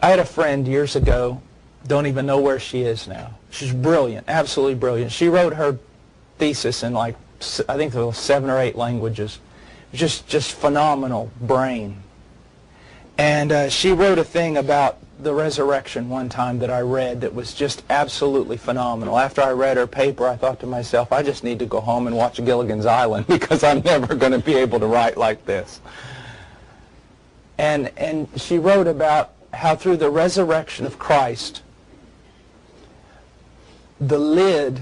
I had a friend years ago, don't even know where she is now. She's brilliant, absolutely brilliant. She wrote her thesis in like, I think there were 7 or 8 languages. Just phenomenal brain. And she wrote a thing about the resurrection one time that I read that was just absolutely phenomenal. After I read her paper, I thought to myself, I just need to go home and watch Gilligan's Island because I'm never going to be able to write like this. And she wrote about how through the resurrection of Christ, the lid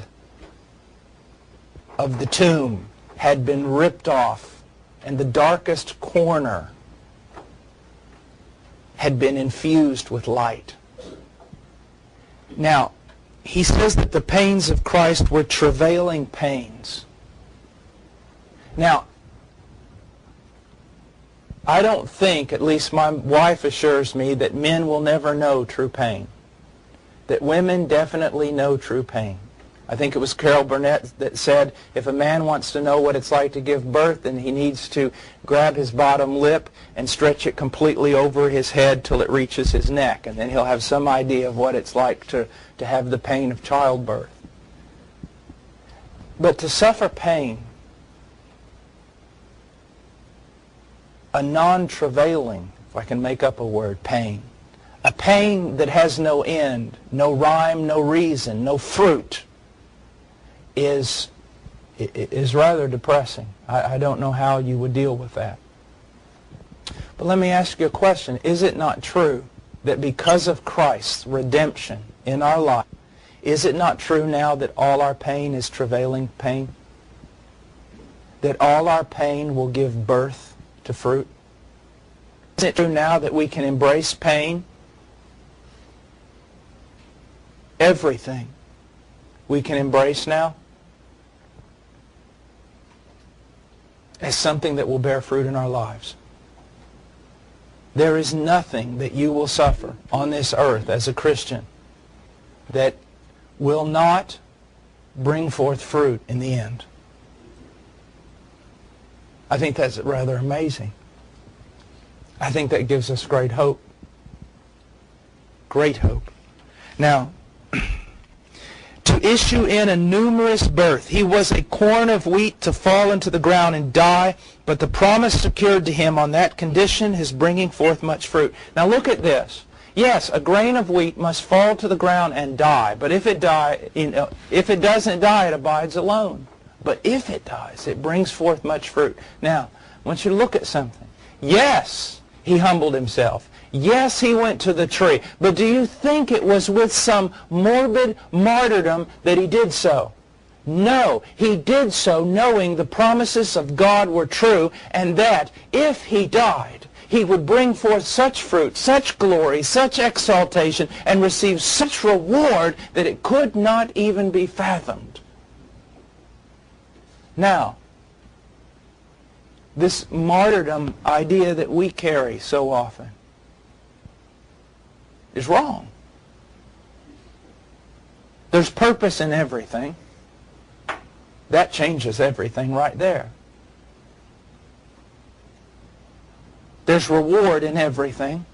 of the tomb had been ripped off, and the darkest corner had been infused with light. Now, he says that the pains of Christ were travailing pains. Now, I don't think, at least my wife assures me, that men will never know true pain. That women definitely know true pain. I think it was Carol Burnett that said, if a man wants to know what it's like to give birth, then he needs to grab his bottom lip and stretch it completely over his head till it reaches his neck, and then he'll have some idea of what it's like to have the pain of childbirth. But to suffer pain, a non-travailing, if I can make up a word, pain, a pain that has no end, no rhyme, no reason, no fruit, is rather depressing. I don't know how you would deal with that. But let me ask you a question. Is it not true that because of Christ's redemption in our life, is it not true now that all our pain is travailing pain? That all our pain will give birth to fruit? Is it true now that we can embrace pain? Everything we can embrace now as something that will bear fruit in our lives. There is nothing that you will suffer on this earth as a Christian that will not bring forth fruit in the end. I think that's rather amazing. I think that gives us great hope. Great hope. Now, to issue in a numerous birth. He was a corn of wheat to fall into the ground and die, but the promise secured to him on that condition is bringing forth much fruit. Now look at this. Yes, a grain of wheat must fall to the ground and die, but if it doesn't die, it abides alone. But if it dies, it brings forth much fruit. Now, I want you to look at something. Yes, he humbled himself. Yes, he went to the tree. But do you think it was with some morbid martyrdom that he did so? No, he did so knowing the promises of God were true, and that if he died, he would bring forth such fruit, such glory, such exaltation, and receive such reward that it could not even be fathomed. Now, this martyrdom idea that we carry so often is wrong. There's purpose in everything. That changes everything right there. There's reward in everything.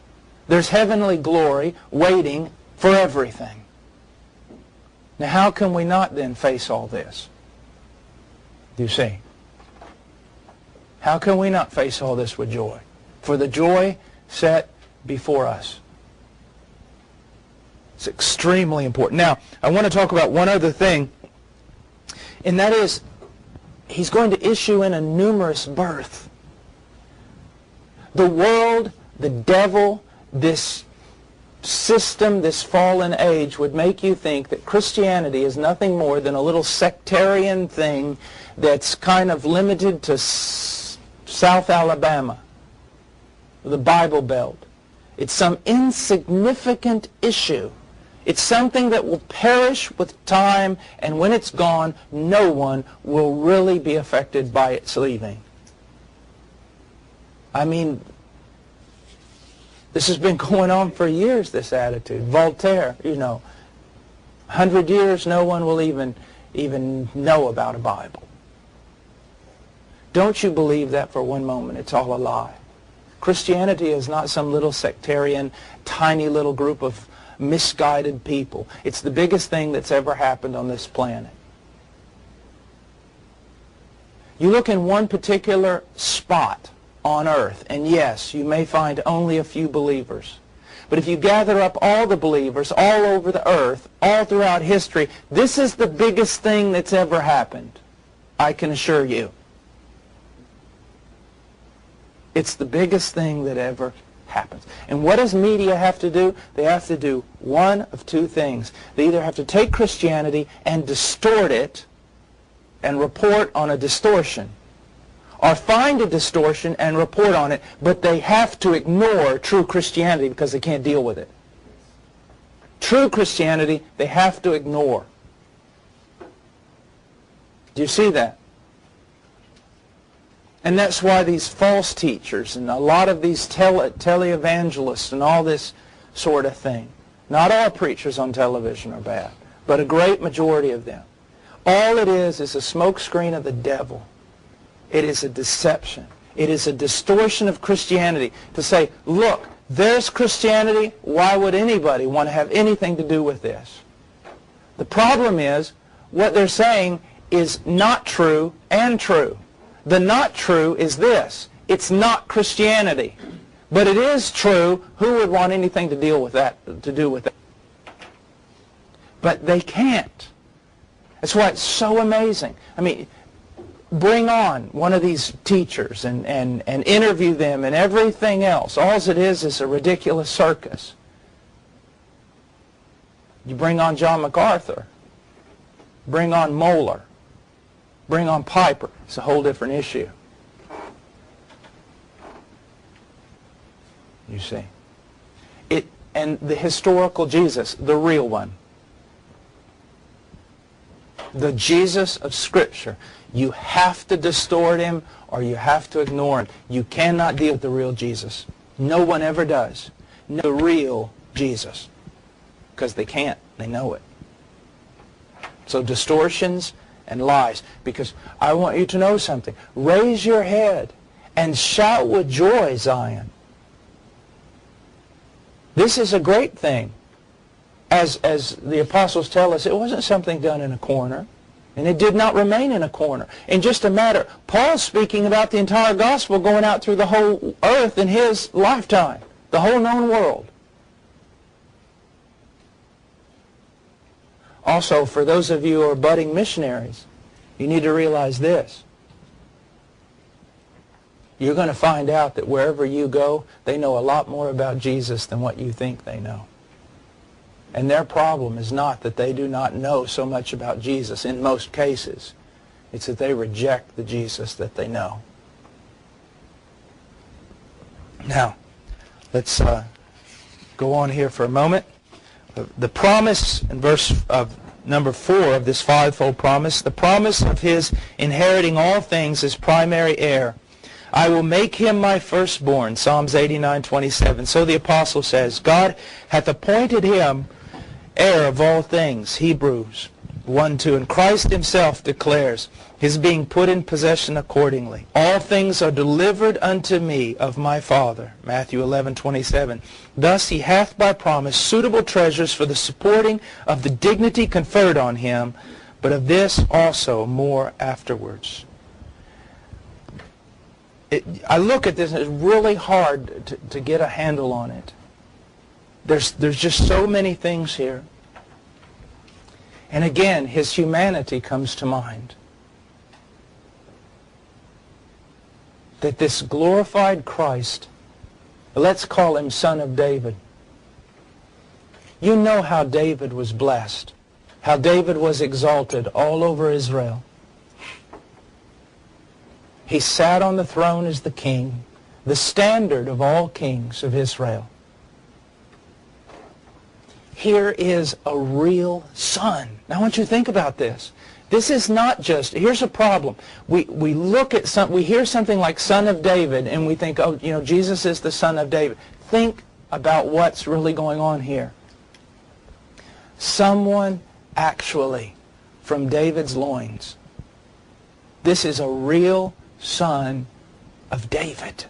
There's heavenly glory waiting for everything. Now how can we not then face all this? Do you see? How can we not face all this with joy? For the joy set before us. It's extremely important. Now, I want to talk about one other thing, and that is, he's going to issue in a numerous birth. The world, the devil, this system, this fallen age would make you think that Christianity is nothing more than a little sectarian thing that's kind of limited to South Alabama, the Bible Belt. It's some insignificant issue. It's something that will perish with time, and when it's gone, no one will really be affected by its leaving. I mean, this has been going on for years, this attitude. Voltaire, 100 years, no one will even know about a Bible. Don't you believe that for one moment. It's all a lie. Christianity is not some little sectarian, tiny little group of misguided people. It's the biggest thing that's ever happened on this planet. You look in one particular spot on earth, and yes, you may find only a few believers. But if you gather up all the believers all over the earth, all throughout history, this is the biggest thing that's ever happened. I can assure you. It's the biggest thing that ever happens. And what does media have to do? They have to do one of two things. They either have to take Christianity and distort it and report on a distortion, or find a distortion and report on it, but they have to ignore true Christianity because they can't deal with it. True Christianity, they have to ignore. Do you see that? And that's why these false teachers and a lot of these televangelists and all this sort of thing, not all preachers on television are bad, but a great majority of them, all it is a smokescreen of the devil. It is a deception. It is a distortion of Christianity to say, look, there's Christianity. Why would anybody want to have anything to do with this? The problem is what they're saying is not true and true. The not true is this. It's not Christianity. But it is true. Who would want anything to deal with that, to do with that? But they can't. That's why it's so amazing. I mean, bring on one of these teachers and interview them and everything else. All it is a ridiculous circus. You bring on John MacArthur. Bring on Moeller. Bring on Piper. It's a whole different issue. You see. And the historical Jesus, the real one. The Jesus of Scripture. You have to distort him or you have to ignore him. You cannot deal with the real Jesus. No one ever does. No, the real Jesus. Because they can't. They know it. So distortions and lies. Because I want you to know something. Raise your head and shout with joy, Zion. This is a great thing. As the apostles tell us, it wasn't something done in a corner. And it did not remain in a corner. In just a matter, Paul's speaking about the entire gospel going out through the whole earth in his lifetime. The whole known world. Also, for those of you who are budding missionaries, you need to realize this. You're going to find out that wherever you go, they know a lot more about Jesus than what you think they know. And their problem is not that they do not know so much about Jesus in most cases. It's that they reject the Jesus that they know. Now, let's go on here for a moment. The promise in verse of number 4 of this fivefold promise, the promise of his inheriting all things as primary heir. I will make him my firstborn, Psalms 89:27. So the apostle says, God hath appointed him heir of all things, Hebrews 1:2. And Christ himself declares his being put in possession accordingly. All things are delivered unto me of my Father, Matthew 11:27. Thus he hath by promise suitable treasures for the supporting of the dignity conferred on him, but of this also more afterwards. I look at this and it's really hard to get a handle on it. There's just so many things here. And again, his humanity comes to mind. That this glorified Christ, let's call him Son of David. You know how David was blessed, how David was exalted all over Israel. He sat on the throne as the king, the standard of all kings of Israel. Here is a real son. Now I want you to think about this. This is not just, here's a problem. We look at we hear something like Son of David and we think, oh, you know, Jesus is the Son of David. Think about what's really going on here. Someone actually from David's loins. This is a real son of David.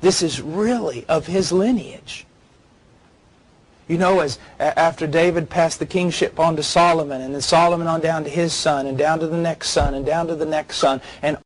This is really of his lineage. You know, as after David passed the kingship on to Solomon, and then Solomon on down to his son, and down to the next son, and down to the next son, and